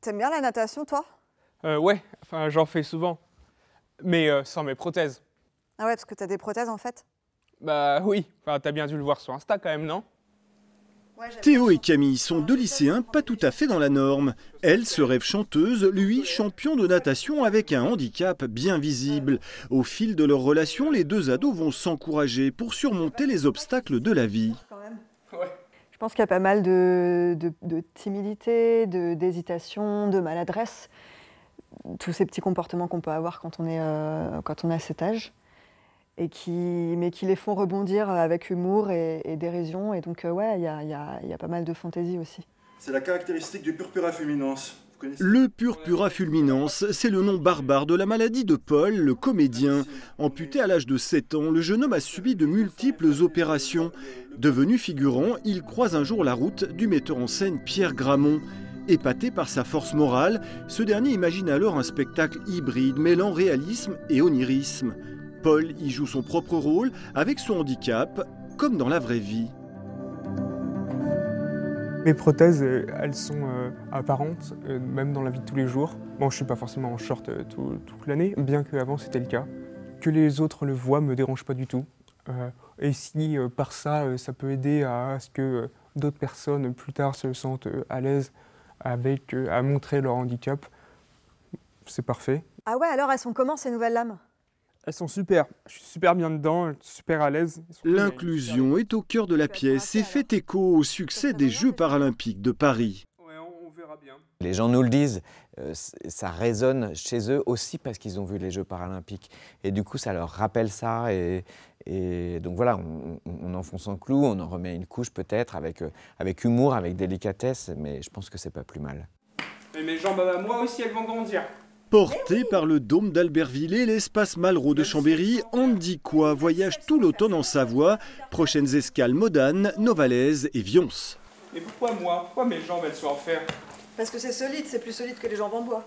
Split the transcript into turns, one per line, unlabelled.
T'aimes bien la natation, toi?
Ouais, enfin j'en fais souvent, mais sans mes prothèses.
Ah ouais, parce que t'as des prothèses, en fait?
Bah oui, enfin t'as bien dû le voir sur Insta quand même, non?
Théo et Camille sont deux lycéens pas tout à fait dans la norme. Elle se rêve chanteuse, lui champion de natation avec un handicap bien visible. Au fil de leur relation, les deux ados vont s'encourager pour surmonter les obstacles de la vie.
Ouais.
Je pense qu'il y a pas mal de timidité, d'hésitation, de maladresse. Tous ces petits comportements qu'on peut avoir quand on est à cet âge. Mais qui les font rebondir avec humour et dérision. Et donc, ouais, il y a pas mal de fantaisie aussi.
C'est la caractéristique du purpura fulminans. Vous connaissez ?
Le purpura fulminans, c'est le nom barbare de la maladie de Paul, le comédien. Amputé à l'âge de 7 ans, le jeune homme a subi de multiples opérations. Devenu figurant, il croise un jour la route du metteur en scène Pierre Gramont. Épaté par sa force morale, ce dernier imagine alors un spectacle hybride mêlant réalisme et onirisme. Paul y joue son propre rôle avec son handicap, comme dans la vraie vie.
Mes prothèses, elles sont apparentes, même dans la vie de tous les jours. Bon, je suis pas forcément en short toute l'année, bien qu'avant c'était le cas. Que les autres le voient me dérange pas du tout. Et si par ça, ça peut aider à ce que d'autres personnes plus tard se sentent à l'aise avec à montrer leur handicap, c'est parfait.
Ah ouais, alors elles sont comment ces nouvelles lames?
Elles sont super, je suis super bien dedans, super à l'aise.
L'inclusion est au cœur de la pièce et fait écho au succès des Jeux paralympiques de Paris.
Ouais, on verra bien.
Les gens nous le disent, ça résonne chez eux aussi parce qu'ils ont vu les Jeux paralympiques. Et du coup, ça leur rappelle ça. Et donc voilà, on enfonce un clou, on en remet une couche peut-être avec humour, avec délicatesse, mais je pense que c'est pas plus mal.
Et mes jambes à moi aussi, elles vont grandir.
Porté par le dôme d'Albertville et l'espace Malraux de Chambéry, Andy Quoi voyage tout l'automne en Savoie. Prochaines escales Modane, Novalaise et Vions.
Et pourquoi moi? Pourquoi mes jambes elles sont en fer?
Parce que c'est solide, c'est plus solide que les jambes en bois.